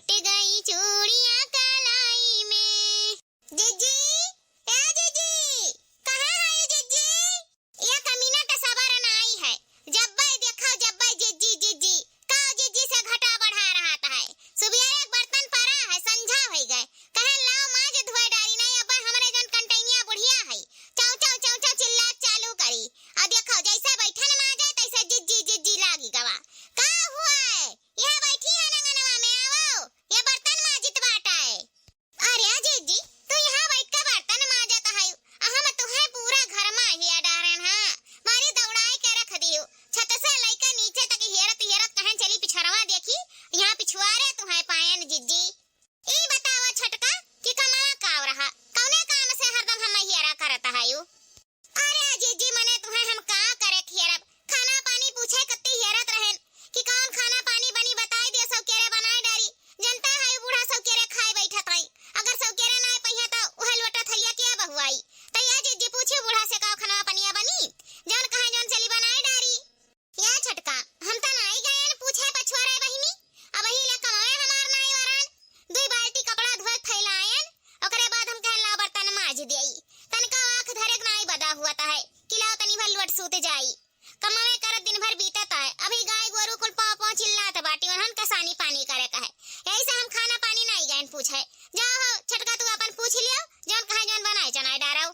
छूट गई चूड़ियां कलाई में। जीजी, ए जीजी, कहाँ है ये जीजी? ये कमीना तो सबर न आई है। जब भाई देखो जब भाई जीजी जीजी का जीजी से घटा बढ़ा रहा था है। सुबह एक बर्तन पड़ा है संझा हो गए कहे लाओ माज धोए डारी नहीं अब हमरे जन कंटैनिया बुढ़िया है चाव चाव चाव चाव चिल्ला चालू करी। अब देखो जैसे बैठन माजे तैसे जीजी जीजी लागी गवा। का हुआ है? यह बैठी है नंगनवा में आओ ये बर्तन माजित बाटा है। अरे जीजी तू यहाँ बैठ के बर्तन माजत है हम तुहे पूरा घर में हिया डारन हां मारी दौड़ाई के रख दियो छत से लेके नीचे तक हेरत हेरत कहां चली पिछड़वा देखी यहाँ पिछुआरे तुहे पायन जीजी। ई बताओ छटका कि कमावा काव रहा कौने काम से हरदम हम हियरा करत हायु। अरे जीजी मने तुहे हम का करे खियरब खाना पानी पूछे कत्ती हेरत रहेन कि कौन खाना पानी बनी बताई दे सब केरे बनाए डारी जनता है बूढ़ा सब केरे खाए बैठत है अगर सब केरे ना पहिया तो उहे लोटा थलिया के बहुआई तैया जीजी पूछे बूढ़ा से का खाना पानी बनी जौन कहे जौन चली बनाए डारी। या छटका हम त नाई गएन पूछे पछुआरे बहिनी अब ही ले कमाए हमार नाई वरन दुई बाल्टी कपड़ा धोए फैलायन ओकरे बाद हम कहन ला बर्तन माज देई तनका आंख धरे नाई बदा हुआ ता है कि लाओ तनी भर लुट सूत जाई कमावे कर दिन भर बीतत है अभी गाय गोरु कुल पाव पाव चिल्लात बाटी उन्हन कसानी पानी करे कहे यही से हम खाना पानी नहीं गएन पूछे जाओ हो छटका तू अपन पूछ लियो जौन कहे जौन बनाए चनाई डाराओ।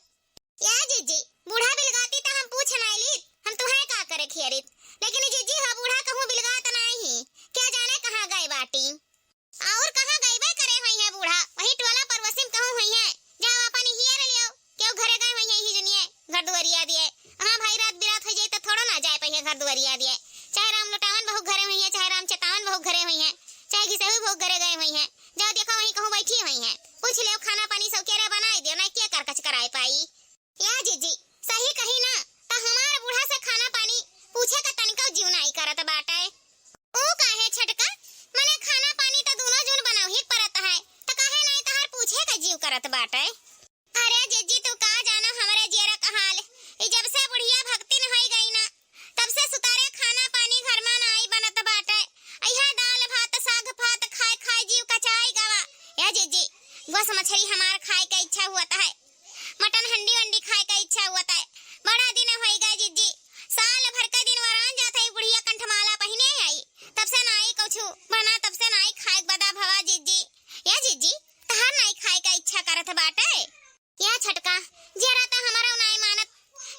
या जीजी बूढ़ा बिलगाती त हम पूछ नहीं ली हम तुहे का करे खियरित लेकिन जीजी हो बूढ़ा कहूं बिलगात नहीं क्या जाने कहां गए बाटी और कहां गईबे करे होई है बूढ़ा वही टोला पर वसीम कहूं होई है जाओ अपन हियर लियो क्यों घरे गए होई है ही जनिए घर दुआरिया दिए हां भाई रात बिरात हो जाई त थोड़ो ना जाए पहिए घर दुआरिया दिए चाहे राम लुटावन बहु घरे होई है चाहे राम चतावन बहु घरे होई है चाहे घिसेहु बहु घरे गए होई है जाओ देखो वही कहूं बैठी होई है पूछ ले खाना पानी सब केरे बनाई दियो ना के कर कच कराए पाई। या जीजी सही कही ना त हमार बूढ़ा से खाना पानी पूछे का तनिका जीव नहीं करत बाटे ओ काहे छटका मने खाना पानी त दोनों जून बनाऊ ही परत है त काहे नहीं तहार पूछे का जीव करत बाटे। अरे जीजी तू का जानो हमरे जेरा का हाल ई जब से बुढ़िया भक्ति न होई गई ना तब से सुतारे खाना पानी घर में नहीं बनत बाटे अइहा दाल भात साग भात खाए खाए जीव कचाई गवा। या जीजी गोस मछली हमार खाए का इच्छा हुआ है मटन हंडी वंडी खाए का इच्छा हुआ है बड़ा दिन होई गए जीजी साल भर का दिन वरान जात है बुढ़िया कंठमाला पहिने आई तब से नाई कुछु बना तब से नाई खाए बदा भवा जीजी। या जीजी तहार नाई खाए का इच्छा करत बाटे। या छटका जरा त हमारा नाई मानत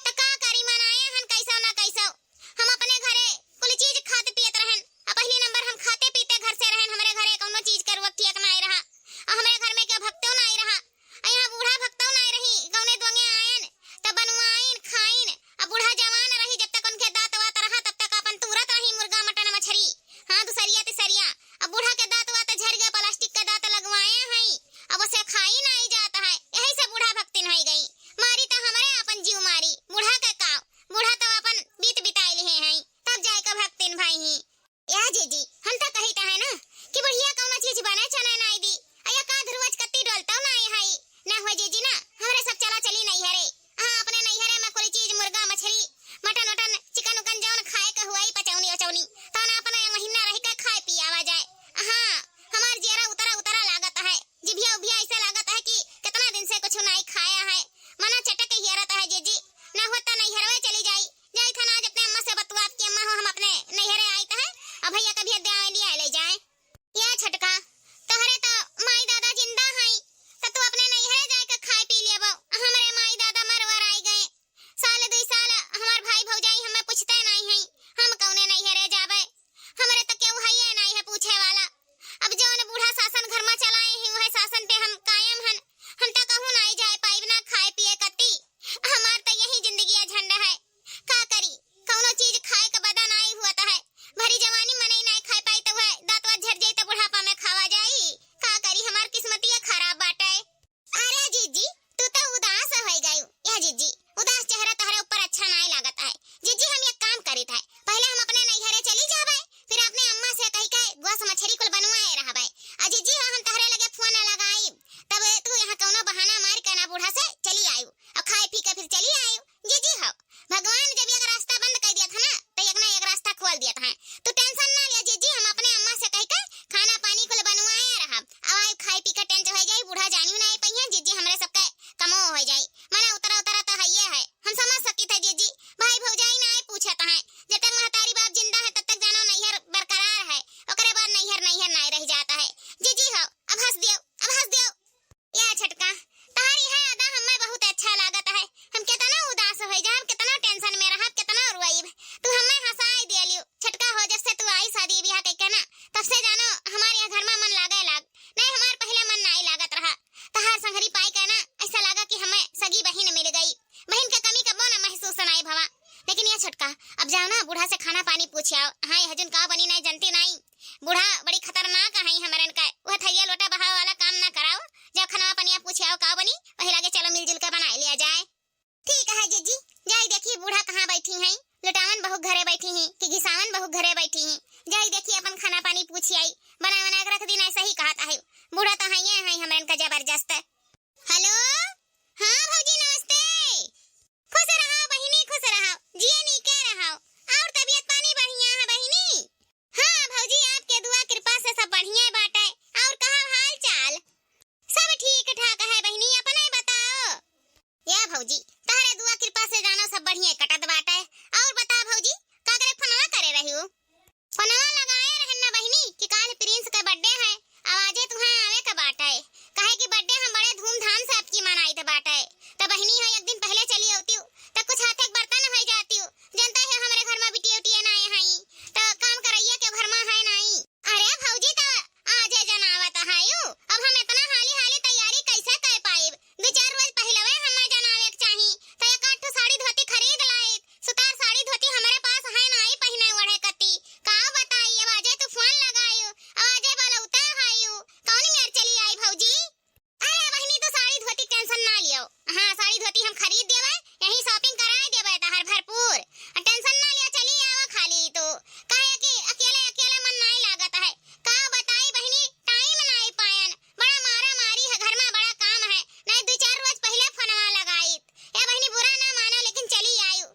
त का करी मनाए हन कैसा ना कैसा हम अपने घरे कुल चीज खाते पियत रहन पहली नंबर हम खाते पीते घर से रहन हमरे घरे कोनो चीज कर वक्त एक नहीं रहा हमरे घर में के भक्तो नहीं रहा यहाँ बूढ़ा भक्तो नहीं रही गौने दोंगे आयन तब बनवाइन खाइन अब बूढ़ा जवान रही जब तक उनके दांत वात रहा तब तक अपन तुरत रही मुर्गा मटन मछली हां दूसरिया तीसरिया अब बूढ़ा के दांत वात झड़ गए प्लास्टिक का दांत लगवाए हैं अब उसे खाई नहीं जाता है यही से बूढ़ा भक्ति नहीं गई मारी तो हमारे अपन जीव मारी बूढ़ा के काव बूढ़ा तो अपन बीत बिताई लिए हैं तब जाए का भक्तिन भाई ही। या जीजी हम तो कहते हैं ना कि बुढ़िया कौन चीज बने चने नहीं दी अया का धुरवज कत्ती डोलता नहीं है ना हो जीजी ना हमरे सब चला चली नहीं है रे हां अपने नहीं है रे मैं कोई चीज मुर्गा मछली मटन वटन चिकन उकन जौन खाए के हुआई पचौनी अचौनी तो ना अपना महीना रह के खाए पिया आवा जाए हां हमार जेरा उतरा उतरा लागत है जिभिया उभिया ऐसा लागत है कि कितना दिन से कुछ नहीं खाया है मना चटक हियरत है जीजी ना होता नहीं हरवे चली जाई जाई था ना आज अपने अम्मा से बतवात की अम्मा हो हम अपने नैहरे आई था अब भैया कभी अद्या लिया ले जाए। या छटका तोहरे तो माई दादा जिंदा हैं त तू अपने नैहरे जाए के खाए पी लेबो हमरे माई दादा मरवर आई गए साल 2 साल हमार भाई भौजाई हमें पूछते नहीं हैं हम कौने नैहरे जाबे हमरे तो केहू है नहीं है पूछे वाला अब जौन बूढ़ा शासन घर में चलाए हैं वह शासन पे हम कायम हन हम तो कहूं नहीं जाए पाइब ना खाए पिए कती हमार तो यही जिंदगी झंडा है का करी कौनो चीज खाए का बदा नहीं हुआ है भरी जवानी मने नहीं खाए पाई तो वह दांत वात झड़ जाई तो बुढ़ापा में खावा जाई का करी हमार किस्मत ये खराब बाटे। अरे जीजी तू तो उदास हो गई। या जीजी उदास चेहरा तोहरे ऊपर अच्छा नहीं लागत है जीजी हम एक काम करित है पहले हम अपने नैहरे चली जाबे फिर अपने अम्मा से कह के गोस मछली कुल बनवाए रहबे आ जीजी हम तोहरे लगे फोन लगाई तब तू यहाँ कोनो बहाना मार के ना बूढ़ा से चली आयु और खाए पी के फिर चली आयु जीजी हो भगवान जब एक रास्ता बंद कर दिया था ना तो एक ना एक रास्ता खोल दिया था। तू टेंशन ना ले जीजी हम अपने अम्मा से कह के खाना पानी कुल बनवाए छोटका, अब जाओ ना बूढ़ा से खाना पानी पूछ आओ। हाँ हजन का बनी नहीं जनती नहीं, बूढ़ा बड़ी खतरनाक है हमरन का, वह थैया लोटा बहाव वाला काम ना कराओ। जब खाना पानी पूछ आओ का बनी वही लागे चलो मिलजुल कर बना लिया जाए। ठीक है जीजी, जाई देखिए बूढ़ा कहाँ बैठी हैं, लुटावन बहू घरे बैठी हैं कि घिसावन बहू घरे बैठी हैं। जाई देखिए अपन खाना पानी पूछ आई, बना बना के रख दिन ऐसा ही कहता है। बूढ़ा तो है हमरन का जबरदस्त। हेलो, हाँ भौजी नमस्ते। खुश रहो बहिनी खुश रहो, जिए नी के रहो, और तबीयत पानी बढ़िया है बहिनी? हाँ भौजी आपके दुआ कृपा से सब बढ़िया बाटे। और कहाँ हाल चाल? सब ठीक ठाक है बहिनी, अपने बताओ। या भौजी तारे दुआ कृपा से जानो सब बढ़िया कटत बाटे। और बता भौजी का करे फोनवा करे रही हो? फोनवा लगाए रहन ना बहिनी कि काल प्रिंस का बर्थडे है, आवाजे तुहां आवे का बाटे। काहे कि बर्थडे हम बड़े धूमधाम से आपकी मनाई थे बाटे। तो बहिनी है एक दिन पहले चली होती हूँ तो कुछ हाथ एक बर्तन हो जाती हूँ। जनता है हमारे घर में बिटिया उटिया ना है तो काम करैया के घर में है नहीं। अरे भौजी तो आज जनावत है यू, अब हम इतना हाली हाली तैयारी कैसे कर पाएब? 2-4 रोज पहले हमें जनावे के चाहिए तो एक आठ साड़ी धोती खरीद लाए। सुतार साड़ी धोती हमारे पास है नहीं पहने ओढ़े कती। का बताई अब आजे तू फोन लगायो, आवाजे बलौता है कौन मेर चली आई भौजी? अरे बहिनी तो साड़ी धोती टेंशन ना लियो, हाँ साड़ी धोती हम खरीद देवे, यही शॉपिंग कराए देवे तहर भरपूर, टेंशन ना लियो चली आवा खाली। तो काहे कि अकेले अकेले मन नहीं लागत है। का बताई बहिनी टाइम नहीं पायन, बड़ा मारा मारी है घर में, बड़ा काम है, नहीं 2-4 रोज पहले फोनवा लगाई। ए बहिनी बुरा ना मानो लेकिन चली आयु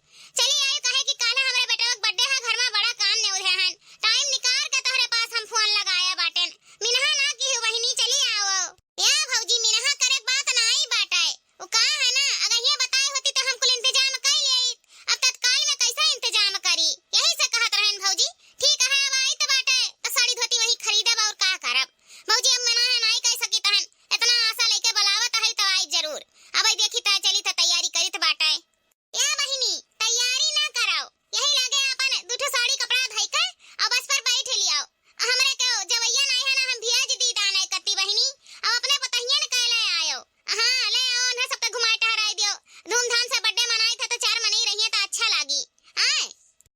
काहे कि काला हमारे बेटा का बर्थडे है, घर में बड़ा काम ने उधे हन, टाइम निकाल के तोहरे पास हम फोन लगाया बाटन। मिनहा ना की बहिनी चली आओ। या भौजी मिनहा करे बात नहीं बाटे, वो का है ना अगर ये बताई होती तो हम कुल इंतजाम कर लेत, अब तत्काल में कैसा इंतजाम करी, यही से कहत रहन भौजी। ठीक है अब आई तो बाटे तो साड़ी धोती वही खरीदब और का करब भौजी, अब मना है नहीं कह सकी तहन, इतना आशा लेके बुलावत है तो आई जरूर। अब देखी ता चली तो तैयारी करित बाटे। या बहिनी तैयारी ना कराओ, यही लागे अपन दूठो साड़ी कपड़ा धई के और बस पर बैठ लियाओ। हमरे को जवैया नहीं है ना, हम भेज दी दाने कत्ती बहिनी, अब अपने पतहिया ने कहले आयो। हां ले आओ उन्हें सबके घुमाए टहराई दियो, धूमधाम से बर्थडे मनाई था तो 4 मनाई रही है तो अच्छा लागी। हां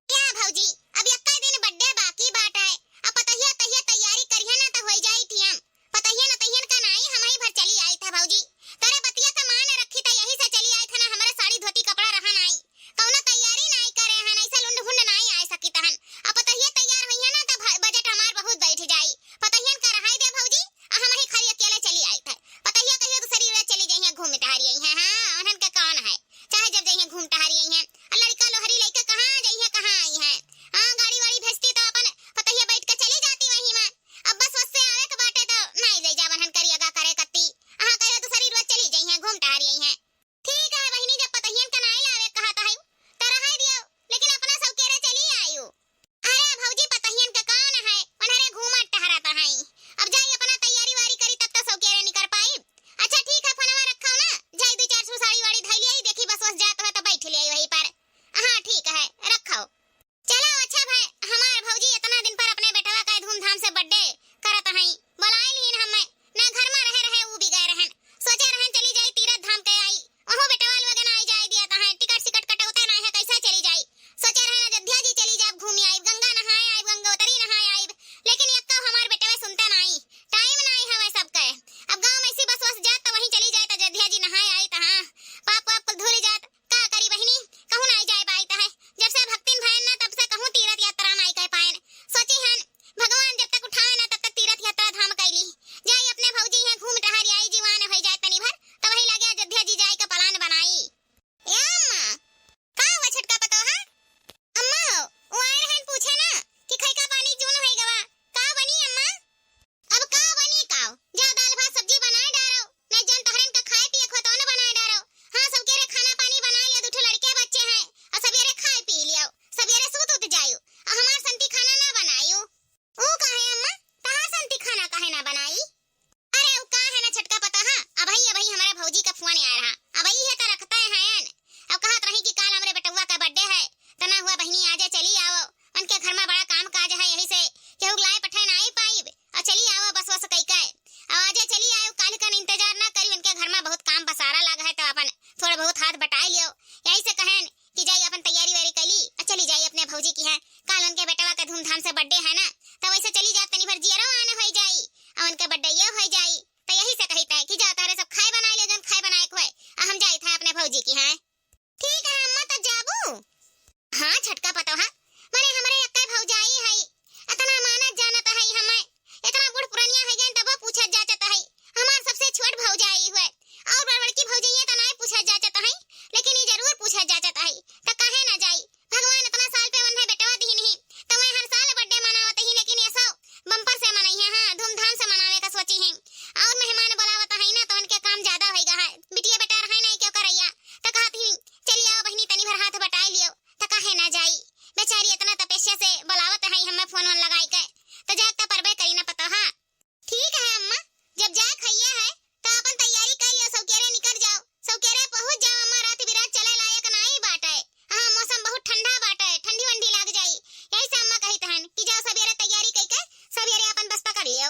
क्या भौजी अब एक दिन बर्थडे बाकी बाट है, अब पतहिया तहिया तैयारी करिए ना तो हो जाई टियम। पतहिया न तहियन का नहीं हम ही भर चली आई था भौजी, तेरे बतिया का मान रखी था यही से चली आई था ना, हमारा साड़ी धोती कपड़ा रहा नहीं, कौनो तैयारी नहीं करे हैं, ऐसा लुंड हुंड नहीं आ सकी तहन। अब पतहिया तैयार हुई है ना तो बजट हमार बहुत बैठ जाई, पतहियन का रहाई दे भौजी, हम ही खाली अकेले चली आई था। पतहिया कहियो तो शरीर चली गई है घूम टहरी आई है। हां उन्हन का कौन है, चाहे जब जाइए घूम टहरी आई है, लड़का लोहरी लेके कहां जाइए कहां आई है। हां गाड़ी वाड़ी भेजती तो अपन पतहिया बैठ के चली जाती वहीं में, अब बस से आवे के बाटे तो नहीं ले जावन हन करियागा करे कत्ती, हां कहियो तो शरीर चली गई है घूम टहरी आई है। ठीक है बहिनी जब पतहियन का नहीं लावे कहता है तो रहाई दियो, लेकिन अपना सब केरे चली आयु। अरे भौजी पतहियन का कौन है, उन्हरे घूमत टहराता है, अब जाई अपना तैयारी वारी करी तब तो सब केरे निकर पाई। अच्छा ठीक है फोनवा रखाओ ना, जाई 2-4 साड़ी वाड़ी धई लिया देखी बस जात हो तो बैठ लिया वहीं पर। हां ठीक है रखाओ। चलो अच्छा भाई हमार भौजी इतना दिन पर अपने बेटवा का धूमधाम से बर्थडे करत हैं, बुलाए लीन हमें ना घर में रहे वो भी गए रहन, सोचे रहन चली जाई तीरथ धाम के आई, ओहो बेटवा लोग ना आई जाए दिया ता है, टिकट सिकट कटौते ना है कैसे चली जाई, सोचे रहन अयोध्या जी चली जाब घूमी आई, गंगा नहाए आई, गंगोत्री नहाए आई, लेकिन यक्का हमार बेटवा सुनता नहीं, टाइम नहीं हवे सब के। अब गांव में सी बस जात तो वहीं चली जाए तो अयोध्या जी नहाए आई ता हां पाप पाप कुल धुल जात, का करी बहिनी कहूं नहीं जाए पाई है, जब से भक्तिन भयन ना तब से कहूं तीरथ यात्रा नहीं कह पाएन, सोची हन भगवान जब तक उठाए ना तब तक तीरथ यात्रा धाम कैली, जाई अपने भौजी हैं घूम टहरी आई जीवान हो जाए तनी भर तो वही लगे अयोध्या जी जाए का प्लान बनाई। ए अम्मा का हुआ छटका पतो है? अम्मा वो आए रहन पूछे ना कि खई का पानी जून होई गवा, का बनी अम्मा? अब का बनी काओ, जा दाल भात सब्जी बनाए डारो, नहीं जन तहरन का खाए पिए खो तो न बनाए डारो। हां सब केरे खाना पानी बना लिया, दूठो लड़के बच्चे हैं और सवेरे खाए पी लियो, सवेरे सूत उठ जायो, हमार संती खाना ना बनायो। ओ काहे अम्मा तहार संती खाना काहे ना बनाई? अरे वो का है ना छटका पता है, अबही हमारे भौजी का फोन आ रहा, अबही है तो रखता है, अब कहत रही कि काल हमरे बेटवा का बर्थडे है, तना हुआ बहिनी आजा चली आओ, उनके घर में बड़ा काम काज है यही से केहू लाए पठाए ना आई पाई, और चली आओ बस वस कई के आवाजे चली आओ, काल का इंतजार ना करी, उनके घर में बहुत काम पसारा लगा है तो अपन थोड़ा बहुत हाथ बटाई लियो, यही से कहन कि जाई अपन तैयारी वारी कैली से बर्थडे है ना, तो वैसे चली जा, तनी भर जियरो आने हो जाई, और उनका बर्थडे ये हो जाई। तो यही से कही था कि जाओ तारे सब खाए बनाए ले, जन खाए बनाए खोए, हम जाई था अपने भौजी की। है ठीक है अम्मा, तो जाबू। हाँ छटका पतो है, माने हमारे अक्का भौजाई है, इतना मानत जानत है, हमें इतना बूढ़ पुरानिया है जान तब पूछा जाचत है। हमार सबसे छोट भौजाई हुए और बड़बड़की भौजाइया त नहीं पूछा जाचत है, लेकिन ये जरूर पूछा जाचत है। तो काहे ना जाई, भगवान इतना साल पे उन्हें बेटवा दी नहीं, तो मैं हर साल बर्थडे मनावत ही, लेकिन ये सब बम्पर से मनाई है। हाँ धूमधाम से मनावे का सोची है, और मेहमान बुलावत है ना, तो उनके काम ज्यादा होएगा है। बिटिया बेटा रहे नहीं क्यों करैया, तो कहत ही चली आओ बहनी तनी भर हाथ बटाई लियो, तो काहे ना जाई। बेचारी इतना तपस्या से बुलावत है, हमें फोन लगाई के, तो जागता परबे करी ना पता। हाँ ठीक है अम्मा, जब जा खइया है तो अपन तैयारी कर लियो, सौकेरे निकल जाओ, सौकेरे पहुंच जाओ। अम्मा रात बिरात चले लायक नहीं बाटे। हाँ मौसम बहुत ठंडा बाटे, ठंडी वंडी लग जाई, यही से अम्मा कही तहन कि जाओ सवेरे तैयारी कई के सवेरे अपन बस्ता कर लियो।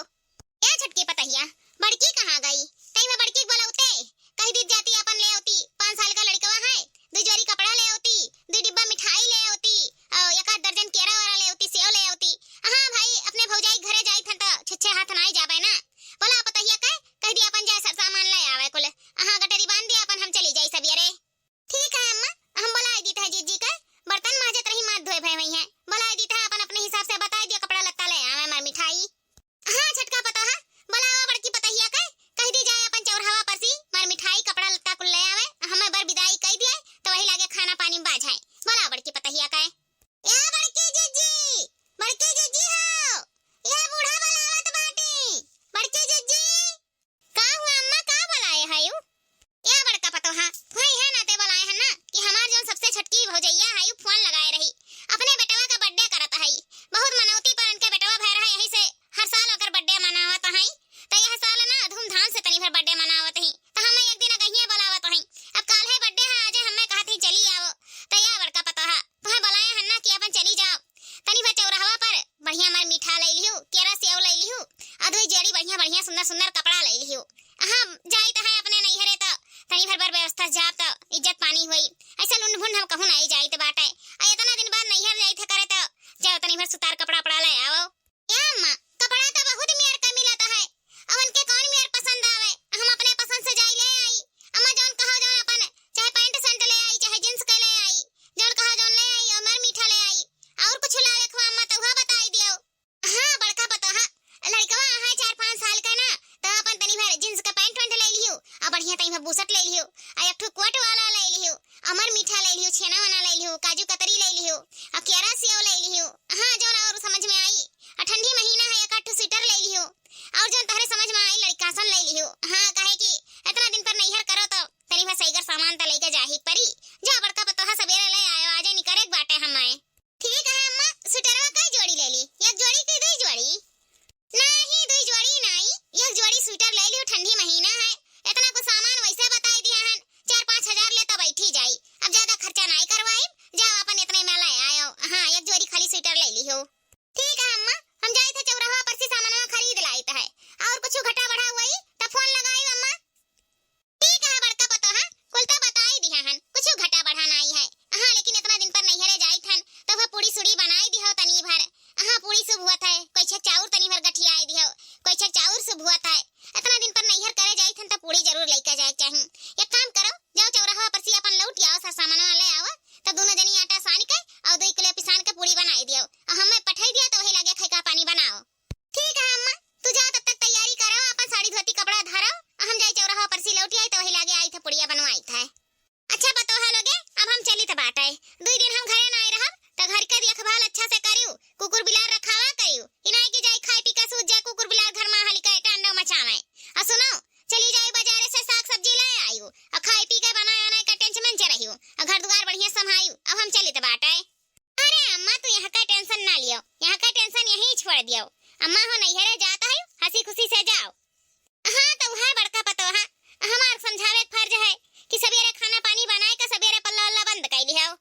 क्या छटकी पतहिया, बड़की कहाँ गई? तई में बड़की बोलौते कही दी जाती, अपन ले आती, 5 साल का लड़कवा है, 2 जोड़ी कपड़ा ले आती, 2 डिब्बा मिठाई ले आती, और 1 दर्जन केरा वाला ले आती, सेव ले आती। हाँ भाई अपने भौजाई घरे जाई थन तो छुच्छे हाथ नहीं जाबे ना, बोला पतहिया कह दी अपन जाए सामान ले आवे कुल। हाँ गटरी बांध दी, अपन हम चली जाई सवेरे। ठीक है अम्मा, हम बुला दी था जीजी का, बर्तन माजत रही, माथ धोए भई हुई है, बुला दी था, अपन अपने हिसाब से बता दियो, कपड़ा लत्ता ले आवे, मार मिठाई। हाँ छटका पता है, बुलावा बड़की पतहिया कह दी जाए, अपन चौराहा पर सी मार मिठाई कपड़ा लत्ता कुल ले आवे, हमें बर विदाई कह दिए, तो वही लागे खाना पानी में बाझाए। बोला बड़की पतहिया या बड़की जीजी, बड़की जीजी हो, या बूढ़ा बुलावत बाटी, बड़की जीजी। का हुआ अम्मा, का बुलाए है यू? या बड़का पतो हां भाई है ना, ते बुलाए है ना कि हमार जो सबसे छटकी भौजैया है यू फोन लगाए रही, अपने बेटवा का बर्थडे करत है, बहुत मनौती पर उनके बेटवा भर रहा है, यही से हर साल ओकर बर्थडे मनावत है। तो यह साल ना धूमधाम से तनी भर बर्थडे मनावत ही, तो हमें एक दिन कहिए बुलावत है। अब काल है बर्थडे है, आज हमें कहती चली आओ, तो या बड़का पतो है तो बुलाए है ना कि अपन चली जाओ, तनी भर चौराहा पर बढ़िया मार मीठा ले लियो, केरा सेव ले लियो, अदोई जेड़ी बढ़िया बढ़िया सुंदर सुंदर कपड़ा ले लियो। हां जाई तो है अपने नैहरे, तो तनी भर बर व्यवस्था जाब तो इज्जत पानी होई, ऐसा लुन भुन हम कहूं नहीं जाई तो बाटे, आ इतना दिन बाद नैहर जाई थे करे, तो जाओ तनी भर सुतार कपड़ा पड़ा ले आओ। या अम्मा कपड़ा तो बहुत मेर का मिलता है, अब उनके कौन मेर पसंद आवे, हम अपने पसंद से जाई ले आई। अम्मा जौन कहो जौन अपन चाहे पैंट शर्ट ले आई, चाहे जींस के ले आई, जौन कहो जौन ले आई, और मार मीठा ले आई, और कुछ लावे खवा अम्मा तो वह बताई दियो। हां बड़का पतो हां लड़कवा है 4-5 साल का ना, तो अपन तनी भर जींस का पैंट वैंट ले लियो, आ बढ़िया तनी भर बुशर्ट ले लियो, आ एक ठो कोट वाला ले लियो, अमर मीठा ले लियो, छेना वना ले लियो, काजू कतरी ले लियो, आ केरा सेव ले लियो। हां जौन और समझ में आई, आ ठंडी महीना है, एक ठो स्वेटर ले लियो, और जौन तहरे समझ में आई लड़का सन ले लियो। हां काहे कि इतना दिन पर नैहर करो तो तनी भर सहीगर सामान त लेके जाही परी, जा बड़का पतो है सवेरे ले आयो, आजे निकरे बाटे हमाए। ठीक है अम्मा, स्वेटरवा कई जोड़ी ले ली, एक जोड़ी की 2 जोड़ी? नहीं 2 जोड़ी नहीं, एक जोड़ी स्वेटर ले लियो, ठंडी महीना है, इतना को सामान वैसे बताई दिया हन, 4-5 हजार ले तो बैठी जाई, अब ज्यादा खर्चा नहीं करवाई, जाओ अपन इतने में ले आयो। हां एक जोड़ी खाली स्वेटर ले लियो। ठीक है अम्मा, हम जाई थे चौराहा पर से सामान खरीद लाई है, और कुछ घटा बढ़ा हुई तो फोन लगाई अम्मा। ठीक है बड़का पतो है, कुल तो बताई दिया हन, कुछ घटा बढ़ा नहीं है। हां लेकिन इतना दिन पर नैहरे जाई थन, तो वह पूड़ी सुड़ी बनाई दियो तनी भर। हां पूड़ी सुब हुआ था, कोई छक चाउर तनी भर गठियाई दियो, कोई छक चाउर सुब हुआ था, इतना दिन पर नैहर करे जाई थन तो पूड़ी जरूर लेके जाए चाहिए। एक काम करो, जाओ चौराहा पर से अपन लौट आओ, सा सामान ले आओ, तो दोनों जनी आटा सान के और 2 किलो पिसान के पूड़ी बनाई दियो, और हमें पठाई दिया, तो वही लागे खैका पानी बनाओ। ठीक है अम्मा, तू जा तब तक तैयारी करो, अपन साड़ी धोती कपड़ा धरो, हम जाई चौराहा पर से लौट आई, तो वही लागे आई था पुड़िया बनवाई था। अच्छा बतो है लोगे, अब हम चली तो बाटे, 2 दिन हम घरे नहीं रहब, तो घर के देखभाल अच्छा से करियो, कुकुर बिलार रखावा करियो, इनाई की जाई खाए पी के सूत जाए, कुकुर बिलार घर में हली के टांडो मचावे। आ सुनो चली जाई बाजार से साग सब्जी ले आइयो, और खाए पी के बनाए बनाए का टेंशन में रहियो, और घर द्वार बढ़िया संभालियो, अब हम चली तो बाटे। अरे अम्मा तू यहाँ का टेंशन ना लियो, यहाँ का टेंशन यहीं छोड़ दियो, अम्मा हो नैहरे जाता है, हंसी खुशी से जाओ। हां तो है बड़का पतो है, हमार समझावे फर्ज है कि सवेरे खाना पानी बनाए का सवेरे पल्ला वल्ला बंद कर लियो।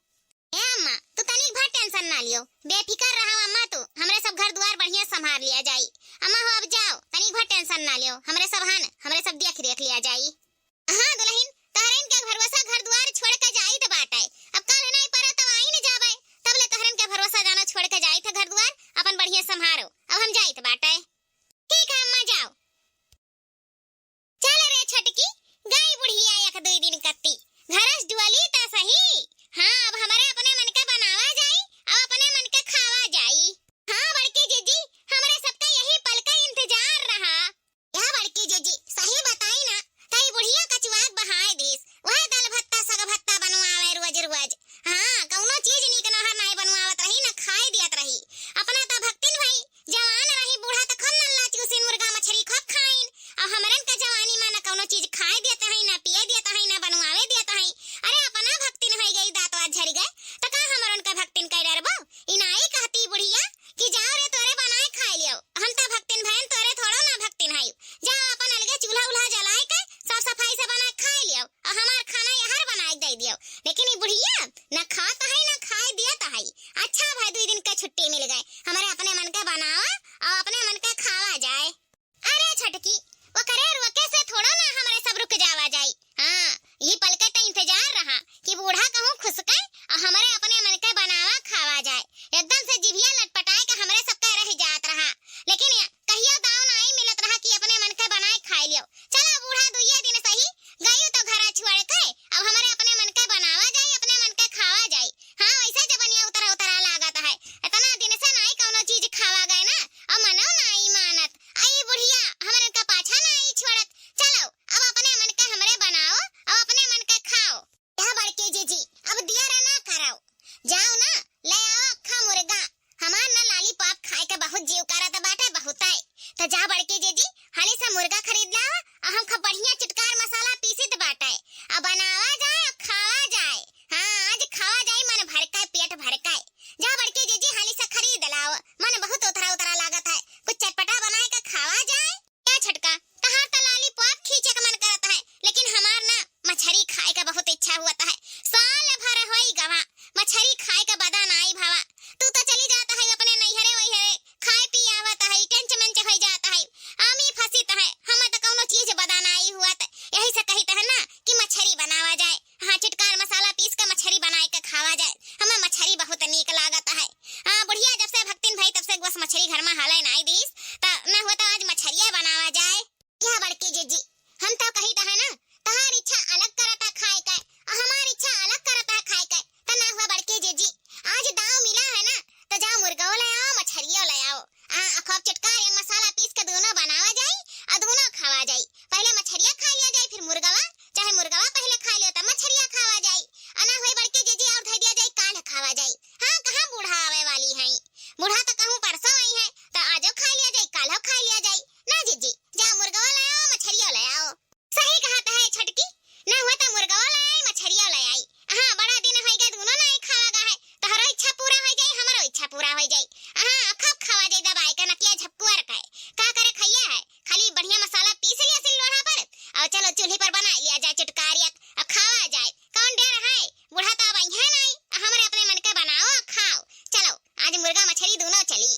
ए अम्मा तू तनिक भर टेंशन ना लियो, बेफिकर रहो अम्मा, तू हमरे सब घर द्वार बढ़िया संभाल लिया जाई। अम्मा हो अब जाओ, तनिक भर टेंशन ना लियो, हमरे सब हन हमरे सब देख रेख लिया जाई। हां दुल्हन तहरन के भरोसा घर द्वार छोड़ के जाई तो बाटे, अब कल नहीं पड़ा तो आई न जाबे, तब ले तहरन के भरोसा जाना छोड़ के जाई थे घर द्वार, अपन लेकिन ये बुढ़िया ना खाता है ना खाए दिया है। अच्छा भाई 2 दिन का छुट्टी मिल गए, हमारे अपने मन का बनावा और अपने मन का खावा जाए। अरे छटकी वो करे रुके से थोड़ा ना हमारे सब रुक जावा जाए। हाँ ये पल का तो इंतजार रहा कि बूढ़ा कहूँ खुसके और हमारे अपने मन का बनावा खावा जाए। एकदम से जिभिया लटपटाए के हमारे सबका रह जात रहा, लेकिन कहियो दाव नहीं मिलत रहा कि अपने मन का बनाए खाई लियो। चलो बूढ़ा 2 दिन सही गई तो घर छुड़ के अब हमारे अपने मन का बनावा जाए, अपने मन का खावा जाए। हाँ वैसा जबनिया उतरा उतरा लागत है, इतना दिन से नहीं कौनो चीज खावा गए ना और मनो नहीं मानत। आई बुढ़िया हमारे का पाछा नहीं छोड़त। चलो अब अपने मन का हमरे बनाओ और अपने मन का खाओ। यह बड़के जीजी अब दिया ना कराओ, जाओ ना ले आओ अक्खा मुर्गा। हमार ना लॉलीपॉप खाए का बहुत जीव करत बाटे बहुत है, तो जा बड़के जीजी हाली से मुर्गा खरीद लाओ और हम खूब बढ़िया चटकार मसाला पीसित बाटे अब बनावा जाए और खावा जाए। हाँ आज खावा जाए मन भरकाए पेट भरकाए। जा बड़के जीजी हाली से खरीद लाओ, मन बहुत उतरा उतरा लागत है, कुछ चटपटा बनाए का खावा जाए। क्या छटका तहार तो लॉलीपॉप खींचे का मन करता है, लेकिन हमार ना मछली खाए का बहुत इच्छा हुआ है। साल भर होई गवा मछली खाए का बदा नहीं भावा। तू तो चली जाता है अपने नैहरे वैहरे खाए पी आवत है, टेंच मंच हो जाता है, आमी फंसित है। हम तो कौनो चीज बदा नहीं हुआ है, यही से कहते हैं ना कि मछली बनावा जाए। हाँ चटकार मसाला पीस के मछली बनाए के खावा जाए, हमें मछली बहुत नीक लागत है। हाँ बुढ़िया जब से भक्तिन भाई तब से बस मछली घर में हाले नहीं दीस ता न होता आज मछलियां बनावा जाए। यह बड़की जीजी हम तो कही है ना तहार इच्छा अलग करता खाए का और हमार इच्छा अलग करता खाए का, तो ना हुआ बड़के जीजी आज दाव मिला है ना तो जाओ मुर्गा ले आओ मछलियों ले आओ। खूब चटकार मसाला पीस के दोनों बनावा जाए और दोनों खावा जाए। पहले मछलियां खा लिया जाए फिर मुर्गावा, चाहे मुर्गावा पहले खा लियो तो मछलियां खावा जाए। अना हुई बड़के जीजी और धर दिया जाए काल खावा जाए। हाँ कहाँ बूढ़ा आवे वाली है, बूढ़ा तो कहूँ परसों आई है तो आजो खा लिया जाए काल खा लिया जाए। ना जीजी जाओ मुर्गावा ले आओ मछलियों ले आओ। सही कहता है छटकी, ना हुआ तो मुर्गावा ले आई मछलियों ले आई। हाँ बड़ा दिन हो गए दोनों नहीं खावा गा है, तोहरो इच्छा पूरा हो जाए हमारो इच्छा पूरा हो जाए। हाँ खूब खावा जाए दबाई का नकिया झपकुआर का का करे खैया है, खाली बढ़िया मसाला पीस लिया सिल लोढ़ा पर और चलो चूल्हे पर बना लिया जाए चटकारिया और खावा जाए। कौन डेर है बूढ़ा तो अब है नहीं, हमारे अपने मन के बनाओ और खाओ। चलो आज मुर्गा मछली दोनों चली।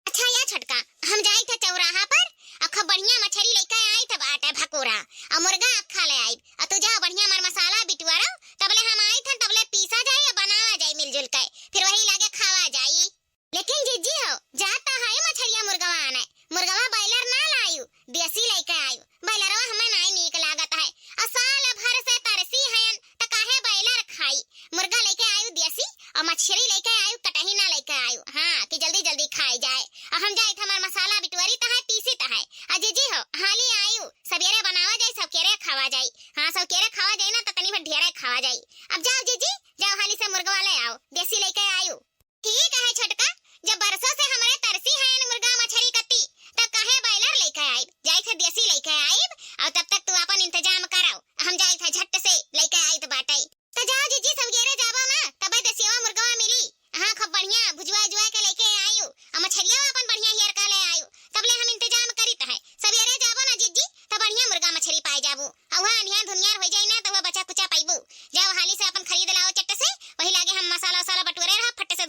अच्छा या छटका हम जाए थे चौराहा पर और खूब बढ़िया मछली लेके आई थे बाटे भकोरा और मुर्गा अक्खा ले आई और तू जा बढ़िया मर मसाला बिटवारो तबले हम आई थे तबले पीसा जाए और बनावा जाए मिलजुल के फिर वही लागे खावा जाए। लेकिन जीजी हो जाता है मछलियां मुर्गावा आने, मुर्गावा बॉयलर ना लायू देसी लेके आयू, बॉयलरवा हमें नहीं नीक लागत है और साल भर से तरसी हयन तो काहे बॉयलर खाई। मुर्गा लेके आयू देसी और मछली लेके आयू कटही ना लेके आयू। हाँ कि जल्दी जल्दी खाई जाए और हम जाए हमार मसाला बिटवारी तो है पीसी तो है। जीजी हो हाली आयू सवेरे बनावा जाए सब केरे खावा जाए। हाँ सब केरे खावा जाए ना तो तनी भर ढेरे खावा जाए। अब जाओ जीजी जाओ हाली से मुर्गा ले आओ देसी लेके आयू। ठीक है छटका जब बरसों से हमारे तरसी है मुर्गा मछली कत्ती तब काहे बॉयलर लेके आई जाए थे देसी लेके आई और तब तक तू अपन इंतजाम कराओ हम जाए थे झट से लेके आई तो बाटे। तो जाओ जीजी सवेरे जाबो ना तब देसीवा मुर्गा मिली। हाँ खूब बढ़िया भुजवा जुआ के लेके आयू और मछलियां अपन बढ़िया हेर का ले आयू तबले हम इंतजाम करित है। सवेरे जाबो ना जीजी तो बढ़िया मुर्गा मछली पाए जाबू और वहां अनिया दुनिया हो जाए ना तो वह बचा कुचा पाइबू। जाओ हाली से अपन खरीद लाओ चट्ट से वही लागे हम मसाला वसाला बटोरे रहा फट से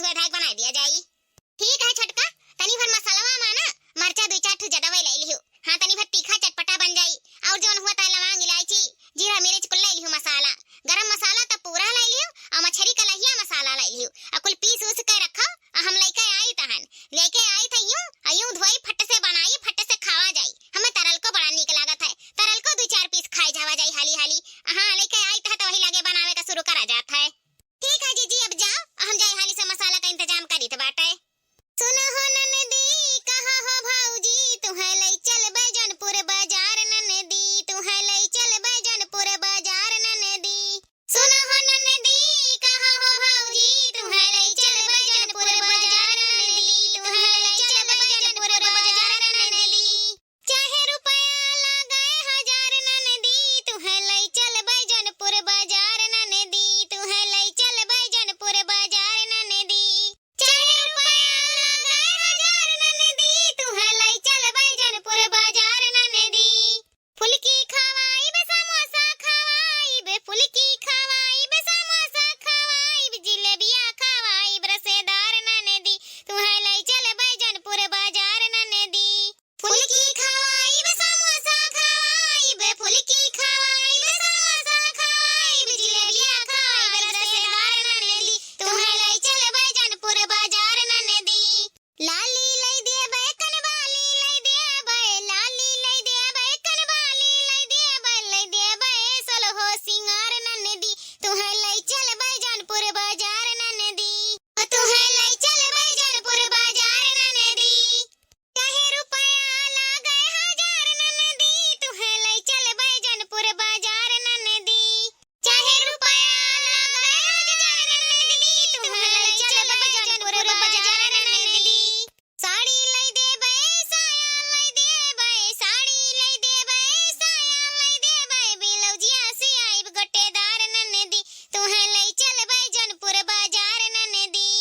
चलबै जनपुर बाजार ननदी,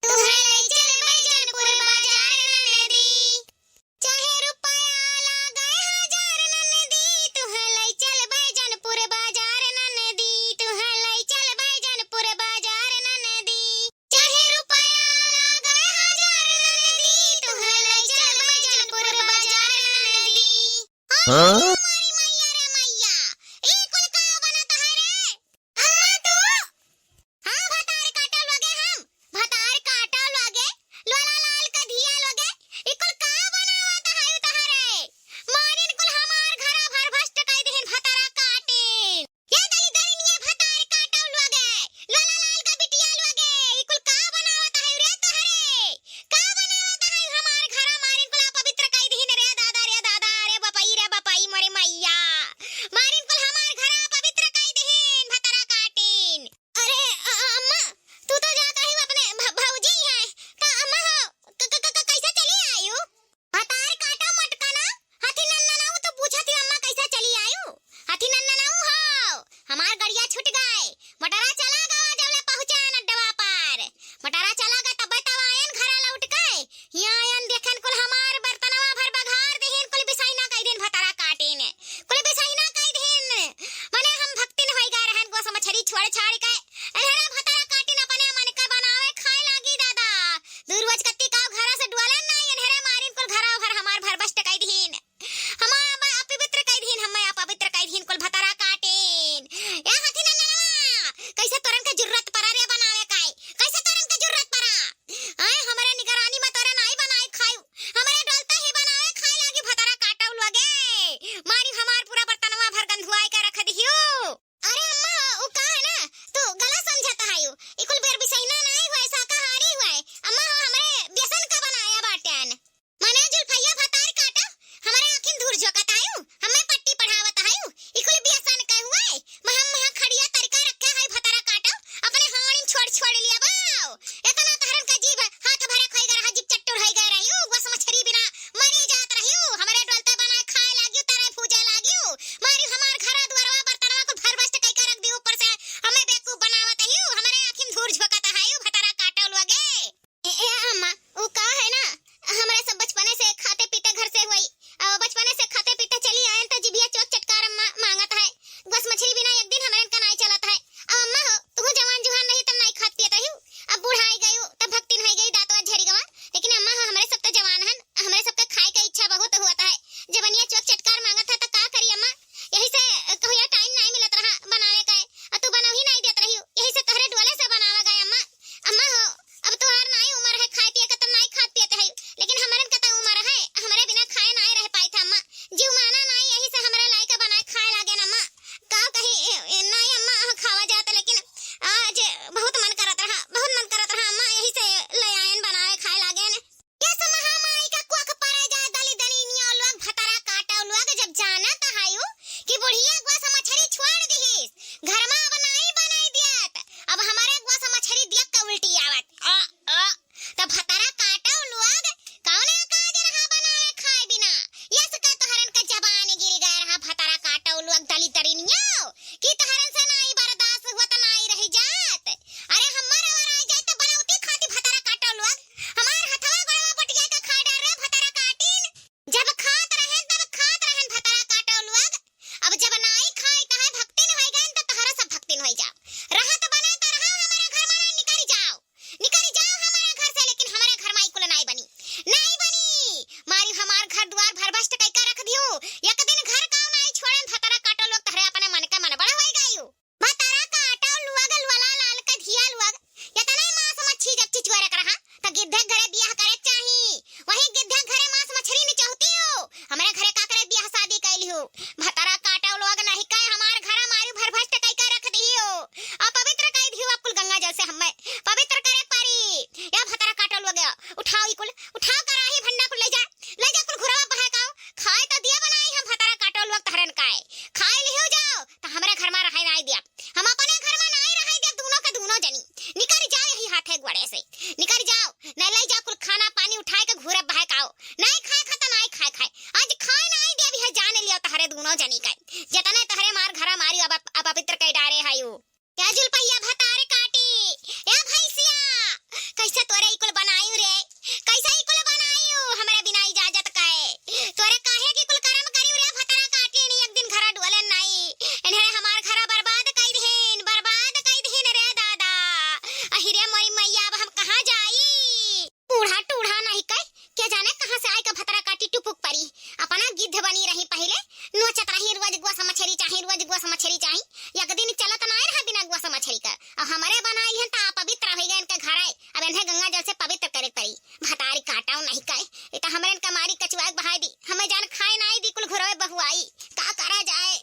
तुहलाई चलबै जनपुर बाजार ननदी, चाहे रुपया लागे हजार ननदी, तुहलाई चलबै जनपुर बाजार ननदी, तुहलाई चलबै जनपुर बाजार ननदी, चाहे रुपया लागे हजार ननदी, तुहलाई चलबै जनपुर बाजार ननदी। हाँ? मारी मैया रे मैया, ई कुल का बनत है रे? अम्मा तू? हाँ भतार काटा लोगे हम, भतार काटा लोगे, लोला लाल का धिया लोगे, ई कुल का बनावत है तहरे? मारिन कुल हमार घरा भर भस्ट कई दिन भतारा काटिन। ये दली दलिनिया भतार काटा लोगे, लोला लाल का बिटिया लोगे, ई कुल का बनावत है रे तहरे? का बनावत है हमार घरा मारिन कुल अपवित्र कई दिन रे दादा रे बपाई मोरे मैया। मारिन कुल हमार घरा अपवित्र कई दिन भतारा काटिन। अरे अम्मा तू तो जात रही अपने भौजी है का अम्मा हो कैसे चली आयु? भतार काटा मटकना हाथी नन्ना नाऊ तो पूछती अम्मा कैसे चली आयु? हाथी नन्ना नाऊ हो हमार गड़िया छूट गए, मटारा चला गवा जबले पहुंचा अड्डवा पर, मटारा चला गए तब आयन घरा लौट गए, यहाँ आयन देखन कुल हमार बर्तनवा भर बघार देहिन कुल बिसाइना कई दिन भतारा काटिन, कुल बिसाइना कई दिन माने हम भक्तिन होई गए रहन गोस मछरी छोड़ छाड़ के अरे भतारा काटिन अपने मन के बनावे खाए लागी दादा, दूरवज कत्ती काव घरा से डुआलन नहीं अनहरे मारिन कुल घरा भर हमार भर बस्ट कई दिन, हमार अपवित्र कई दिन हम अपवित्र कई दिन कुल भतारा काटिन। ए हाथी नन्ना कैसे तोरन के जरूरत पड़ा रे बनावे काई, कैसे तोरन के जरूरत पड़ा आए हमरे निगरानी में तोरे नहीं बनाई खायू, हमरे डोलता ही बनावे खाए लागी भतारा काटौ लगे, मारी हमार पूरा बर्तनवा भर गंधुआई के रख दियो। अरे अम्मा उ का है ना तू गलत समझता है यू, ई कुल बेर बिसैना नहीं हुए शाकाहारी हुए, अम्मा हो हमरे बेसन का बनाया बाटन, माने जुल्फैया भतार काटा हमरे आखिन धूर झोकत आयू, हमें पट्टी पढ़ावत आयू, ई कुल बेसन के हुए महा खड़िया तरीका रखे है भतारा काटा अपने हाणिन छोड़ छोड़ लिया बाऊ, इतना तहरन का जीव हाथ भरे खोई गर हजीब चट्टुर होई गए रहियो, गोस मछरी बिना मरी जात रहियो, हमरे डोलते बना खाए लागियो तारे पूजा लागियो, मारी हमार घरा दुआरवा बर्तनवा को भर बस्ट कई के रख दी ऊपर से हमें बेवकूफ बनावत आयू, हमरे आखिन धूर झोकत आयू भतारा काटौ लगे। ए अम्मा उ का है ना हमरे सब बचपने से खाते पीते घर से हुई, अब बचपने से खाते पीते चली आयन त जिबिया चोक चटकार अम्मा मांगत है, गोस मछली बिना एक दिन हमरे का नहीं चलत है। अब अम्मा हो तू जवान जुहान नहीं त नहीं खात पियत रहियो, अब बुढ़ाई गयो तब भक्तिन होई गई दांतवा झरी गवा, लेकिन अम्मा हो हमरे सब त जवान हन, हमरे सब के खाए के इच्छा बहुत होता है, जवनिया चोक चटकार मांगत है त का करी अम्मा, यही से कहिया टाइम नहीं मिलत रहा बनावे के, तू बनाव ही नहीं देत रहियो, यही से तोहरे डोले से बनावा गए अम्मा। अम्मा हो अब तोहार नहीं उम्र है खाए पिए के त नहीं खात पियत है, लेकिन हमरन के त उम्र है, हमरे बिना खाए नहीं रह पाई था अम्मा, जीव माना नहीं यही से हमरे लाई के बनाए खाए लागे न अम्मा, का कही नहीं अम्मा खावा जात, लेकिन आज बहुत मन करत रहा अम्मा, यही से ले आयन बनावे खाए लागे न। ये सब महामाई का कुख परे जा दली दलिनिया लोग भतारा काटा लोग जब जानत हायू कि बुढ़िया गोस मछरी छोड़ दिहिस, घरमा अब नहीं बनाई दियत, अब हमारे गोस मछरी देख के उल्टी आवत तब भतारा काटा लोग कौने काज रहा बनावे खाए बिना, यस का तोहरन का जबान गिर गए रहा भतारा काटा लोग दली दलिनिया कि तोहरन से नहीं बर्दाश्त हुआ त नहीं रही जात, अरे हमर और आई जाए तो बनौती खाती भतारा काटा लोग, हमार हथवा गोड़वा बटिया के खा डार रे भतारा काटिन, जब खात रहन भतारा काटा लोग, अब जब नहीं खाई त है भक्तिन होई गन त तोहरा सब भक्तिन होई जाओ, रहत बने त रहा हमारे घर में निकल जाओ हमारे घर से, लेकिन हमारे घर में कुल नहीं बनी मारी हमार घर द्वार भर भस्ट कई का रख दियो, एक दिन घर काऊ नहीं छोड़न भतारा काटो लोग तहरे अपने मन के मन बड़ा होई गयो, भतारा काटो लोग लोला लाल का धिया लोग इतना मांस मच्छी जब चिचुआरे करहा त गिद्धे घरे बियाह करे चाही, वही गिद्धे घरे मांस मछली नहीं चाहती हो, हमरे घरे का करे बियाह शादी कैली हो, भतारा काटो लोग नहीं कहे हमार घरा मारी भर भस्ट कई का रख दियो, अपवित्र कई दियो अब कुल गंगा जल से हमें पवित्र करे पारी, या भतारा काटो लोग उठाओ कुल उठाओ कराही भंडा कुल ले जा कुल घुरवा बहकाओ, खाए तो दिया बनाई हम भतारा काटो लोग तहरन काए खाए लियो जाओ त हमरे घर में रहे नहीं दिया, हम अपने घर में नहीं रहे दिया, दोनों के दोनों जनी निकल जाओ यही हाथे गोड़े से निकल जाओ, नहीं ले जा कुल खाना पानी उठाए के घुरे बहकाओ, नहीं खाए खता नहीं खाए आज खाए नहीं दे भी है जाने लियो तहरे दोनों जनी का, जतने तहरे मार घरा मारी अब अपवित्र कई डारे हायू, क्या जुल्फैया भतारे काटी हमारे बनाई है ता पवित्र हो गए इनके घर आए। अब इन्हें गंगा जल से पवित्र करे पड़ी। भतारी काटाऊ नहीं काए ये तो हमरे इनका मारी कचुआ बहाई दी। हमें जान खाए नहीं दी कुल घुरोए बहुआई का करा जाए।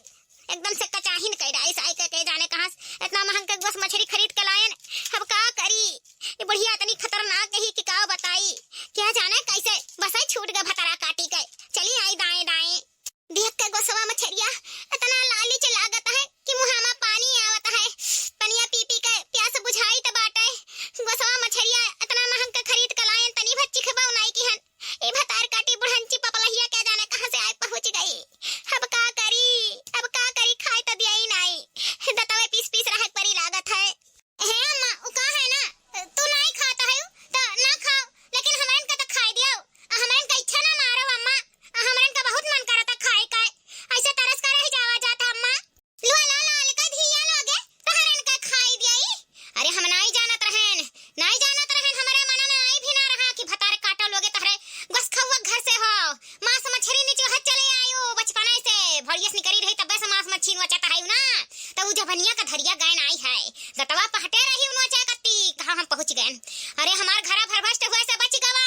एकदम से कचाहीन कह डाई साई के जाने कहां इतना महंग के गोस मछली खरीद के लायन। अब का करी ये बुढ़िया इतनी खतरनाक है कि का बताई। क्या जाने कैसे बस ही छूट गए भतारा काटी के चली आई दाएं दाएं। देख के गोसवा मछरिया इतना लालच लागत है कि मुंह में पानी आवत है। पनिया पी पी के प्यास बुझाई त बाटे। गोसवा मछरिया इतना महंग के खरीद के लायन तनी भच्ची खबाऊ नहीं की हन। ए भतार काटी बुढ़ंची पपलहिया क्या जाने कहां से आए पहुंच गई। अब का करी खाए तो दिया ही नहीं। दतवे पीस पीस रह परी लागत है। हे अम्मा उ का है ना तू नहीं खाता है तो ना खाओ लेकिन हमरन का तो खाए दियो। हमरन का इच्छा ना मारो अम्मा। हमरन का बहुत मन करता खाए का ऐसे तरस कर रह जावा जाता अम्मा। लो ला ला लेकर धिया लोगे तो हमरन का खाए दिया। अरे हम नहीं जानत रहन हमारे मन में आई भी ना रहा कि भतार काटो लोगे तहरे बस खवा घर से हो। मांस मछली नीचे हाथ चले आयो बचपना से भड़ियस निकरी रही तबे से मांस मछली नोचता है ना तो उ जबनिया का धरिया गैन आई है। गतवा पहटे रही नोचा कत्ती कहां हम पहुंच गए। अरे हमार घरा भरभष्ट हुए से बच गवा।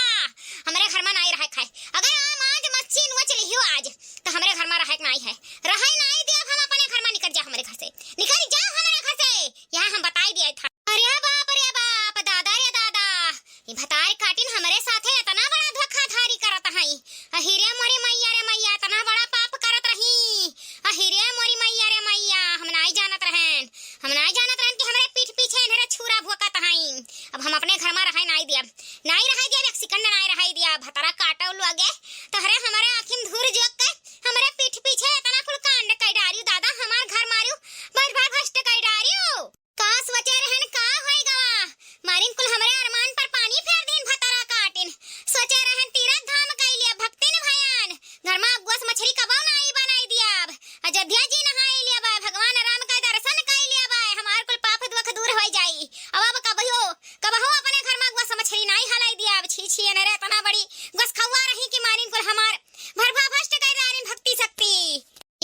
हमारे घर में नहीं रहे खाए। अगर हम आज मच्छी नोच लियो आज तो हमारे घर में रहे नहीं है। रहे नहीं दे हम अपने घर में निकल जा हमारे घर से निकल जा हमारे घर से। यहां हम बताई दिए था। अरे बाप दादा रे दादा ये भतार काटिन हमारे साथे इतना बड़ा धोखाधड़ी करत है। अहिरे मोरी मैया रे मैया इतना बड़ा पाप करत रही। अहिरे मोरी मैया रे मैया हम नहीं जानत रहन कि हमारे पीठ पीछे इन्हें छुरा भोकत हई। अब हम अपने घर में रहे नहीं दिया एक सेकंड नहीं रहे दिया। भतारा काटौ लोगे तहरे हमारे आखिम धूर जोक के हमारे पीठ पीछे इतना कुल कांड कई डारियो दादा हमार घर मारियो भर भष्ट कई डारियो। का सोचे रहन का होई गवा मारिन कुल हमारे अरमान पर पानी फेर दिन भतारा काटिन। सोचे रहन तीरथ धाम कई लिया भक्तिन भयान घर में गोस मछली कबाऊ नहीं बनाई दिया। अयोध्या जी नहाई लिया बा भगवान राम का दर्शन कई लिया बा हमार कुल पाप दुख दूर हो जाई। अब कबहो अपने घर में गोस मछली नहीं हलाई दिया। छी छी ने रे इतना बड़ी गोस खवा रही कि मारिन कुल हमार भरभा भष्ट कई डारिन भक्ति शक्ति।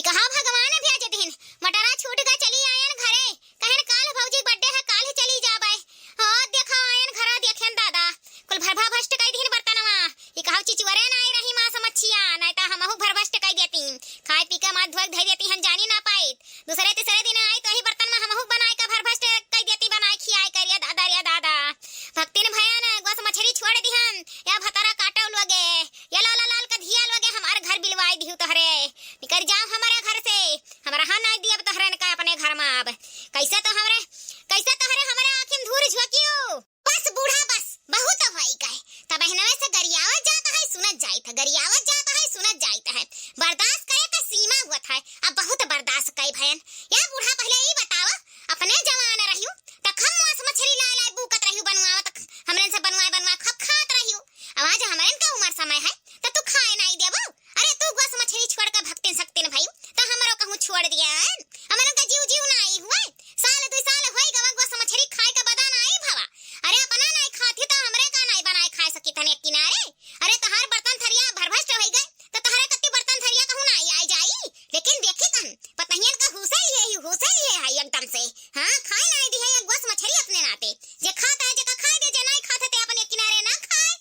कहा भगवान भेज दिन मटरा छूट गए चली आयन घरे कहन काल भौजी बर्थडे है काल ही चली जाबे। हां देखा आयन घरा देखेन दादा कुल भरभा भष्ट कई दिन बर्तनवा ये कहौ चिचुरे नहीं रही मां समच्छिया नहीं ता हमहु भरभष्ट कई देती खाए पी के मां धोक धई देती हन जानी ना पाई। दूसरे तीसरे दिन आई तो ही बर्तन में हमहु बनाए का भरभष्ट कई देती बनाए खियाए करिया दादा रे दादा। भक्तिन भयान गोस मछली छोड़ दिहन या भतारा काटौ लोगे या लाल लाल का धिया लोगे हमार घर बिलवाई दिहु तहरे निकल जाओ हमारे घर से। हमारा हां नहीं दिया तहरे का अपने घर में। अब कैसे तहरे हमारे आंखिन धूर झोकियो बस बूढ़ा बस बहुत भई गए तब बहनवे से गरियावत जाता है सुनत जाता है बर्दाश्त करे का सीमा हुआ था। अब बहुत बर्दाश्त कई भयन या बूढ़ा पहले ही बतावा अपने जवान रहियो त खम मांस मछली ला बुकत रहियो बनवावत हमरन से बनवा खप खात रहियो। आवाज हमरन का उम्र समय है त तू खाए नहीं देबो। अरे तू गोस मछली छोड़ के भक्तिन शक्तिन भई त हमरो कहूं छोड़ दिया हमरन का जीव नहीं हुआ। साल 2 साल होई गवा गोस मछली खाए का बदा नहीं भवा। अरे अपना नहीं खाती तो हमरे का नहीं बनाए खाए सकी तने किनारे। अरे तहार बर्तन थरिया भरभष्ट होई गए तो तहारे कत्ती बर्तन थरिया कहूं नहीं आई जाई। लेकिन देखी तन पतहियन का हुसे लिए है एकदम से। हां खाए नहीं दी है गोस मछली अपने नाते जे खाता है जे का खाए दे जे नहीं खाते ते अपने किनारे ना खाए।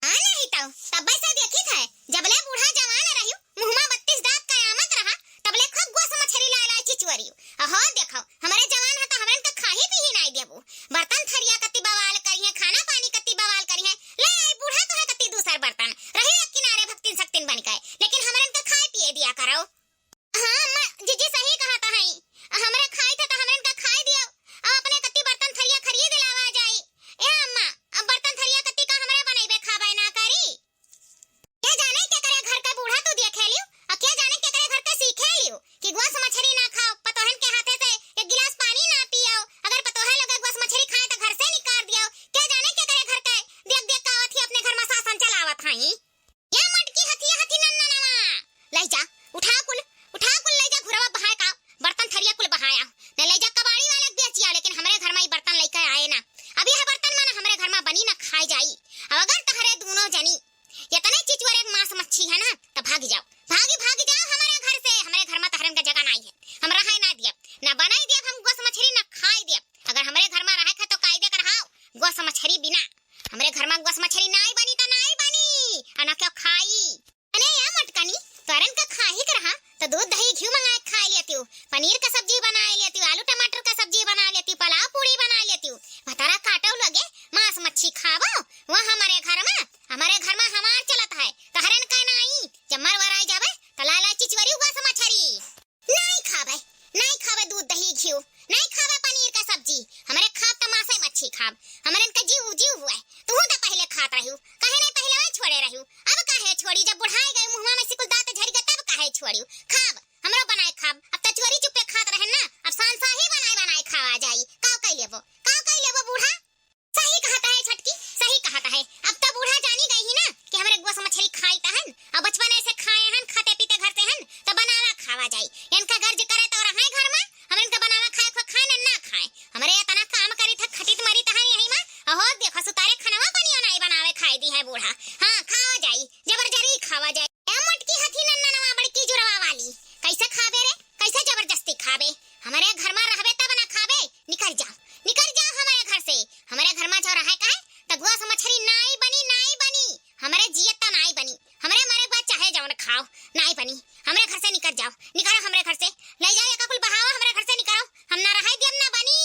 हां नहीं तो तब से देखी था जबले बूढ़ा जवान रहियो मुंह में 32 दांत कयामत रहा तबले खूब गोस मछली ला चिचवरियो। अहो देखो हमारे जवान है तो हमरन का खाही पी ही नहीं देबो। बर्तन थरिया कत्ती बवाल करी है खाना पानी कत्ती बवाल करी है ले आई बूढ़ा तो है कत्ती दूसर बर्तन रहे किनारे भक्तिन शक्तिन बन गए लेकिन हमरन का खाए पिए दिया करो। हां अम्मा जीजी सही कहता है हमरे खाई था तो हमरन का खाए दियो। अब अपने कत्ती बर्तन थरिया खरीद लावा जाई। ए अम्मा अब बर्तन थरिया कत्ती का हमरे बनैबे खाबे ना करी। क्या जाने क्या करे घर का बूढ़ा तो देखे लियो और क्या जाने क्या करे घर का सीखे लियो कि गोस मछली ना खाओ पतोहन के हाथे से एक गिलास पानी ना पियो। अगर पतोहे लोग गोस मछली खाए तो घर से गुआ मछली बिना हमरे घर में गुआ मछली नहीं बनी त नहीं बनी अना क्यों खाई अने या मटकनी तोरन का खाही कर रहा तो दूध दही घी मंगा के खा लेती हूँ, पनीर का सब्जी बना लेती हूँ, आलू टमाटर का सब्जी बना लेती हूँ, पुलाव पूरी बना लेती हूँ। भतारा काटो लगे मांस मच्छी खावो वहाँ हमारे घर में हमार चलता है तो हरन का नहीं जब मर वर आई जावे तो लाला चिचवरी गुआ मछली नहीं खावे दूध दही घी नहीं खावे पनीर का सब्जी हमारे खाब त मांस मच्छी खाब हमारे का जीव हुआ है तू तो पहले खात रही कहे नहीं पहले वही छोड़े रही अब काहे छोड़ी जब बुढ़ाई गई मुंह में सिकुल दांत झड़ गए तब काहे छोड़ी खाब हमरो बनाए खाब अब त चोरी चुपे खात रहे ना अब सांसा ही बनाए खावा जाई काव कई लेबो बूढ़ा सही कहता है छटकी सही कहता है अब त बूढ़ा जानी गई ही ना कि हमरे गुआ मछली खाई तहन अब बचपन से खाए हन खाते पीते घर से हन तो बनावा खावा जाई इनका गर्ज करे तो रहे घर में हम इनका बनावा खाए ना खाए हमरे इतना काम करी था खटित मरी तहन यही में ओहो देखो सुतारे खाना बनियो नहीं बनावे खाई दी है बूढ़ा हां खावा जाई जबरजरी खावा जाई ए मटकी हथी नन्ना नवा बड़की जुड़वा वाली कैसे खाबे रे कैसे जबरदस्ती खाबे हमारे घर में रहबे तब ना खाबे निकल जाओ हमारे घर से हमारे घर में जो रहे का है त गुआ मछली नहीं बनी हमारे जियत नहीं बनी हमारे मारे बाद चाहे जाओ ना खाओ नहीं बनी हमारे घर से निकल जाओ हमारे घर से ले जाओ का कुल बहावा हमारे घर से निकालो हम ना रहे दियम ना बनी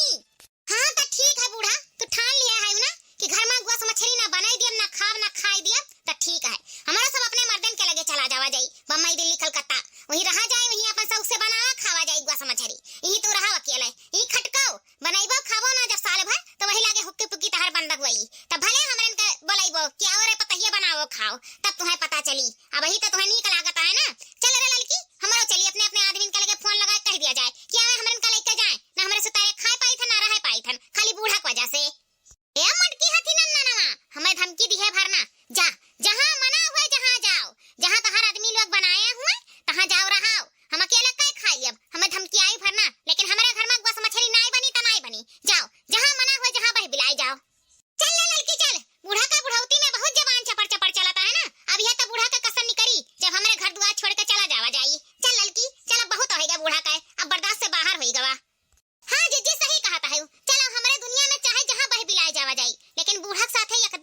हां तो ठीक है बूढ़ा तू ठान लिया है ना कि घर में गुआ मछली ना बनाई दियम ना खाव ना खाई दियम तो ठीक है हमारा सब अपने मर्दन के लगे चला जावा जाई बम्बई दिल्ली कलकत्ता वहीं रहा जाए वहीं अपन सब से बनावा खावा जाए गुआ मछली यही तो रहा अकेले ई खटकाओ बनाइबो खाबो ना जब साल भर तो वही लागे हुक्की पुक्की तहर बंदक वही तब भले हमरन का बोलाइबो कि और पतहिया बनाओ खाओ तब तुम्हें पता चली अब वही तो तुम्हें नीक लागत है ना चल रे लड़की हमरो चली अपने आदमी के लगे फोन लगा कह दिया जाए कि आवे हमरन का लेके जाए ना हमरे सुतारे खाए पाई थन ना रहे पाई थन खाली बूढ़ा की वजह से ए मटकी हथी नन्ना नवा हमें धमकी दी है भरना जा जहां मना हुए जहां जाओ जहां तहार आदमी लोग बनाए हुए तहां जाओ रहाओ हम अकेले काय खाई अब हमें धमकी आई भरना लेकिन हमारे घर में गुआ मछली नहीं बनी त नहीं बनी जाओ जहां मना हुए जहां बह बिलाई जाओ चल ले लड़की चल बूढ़ा का बुढ़ौती में बहुत जबान चपड़ चलाता है ना अब यह तो बूढ़ा का कसम निकरी जब हमारे घर दुआर छोड़ के चला जावा जाई चल लड़की चल बहुत होएगा बूढ़ा का अब बर्दाश्त से बाहर होई गवा हां जी सही कहता है चलो हमारे दुनिया में चाहे जहां बह बिलाई जावा जाई लेकिन बूढ़ा के साथ एक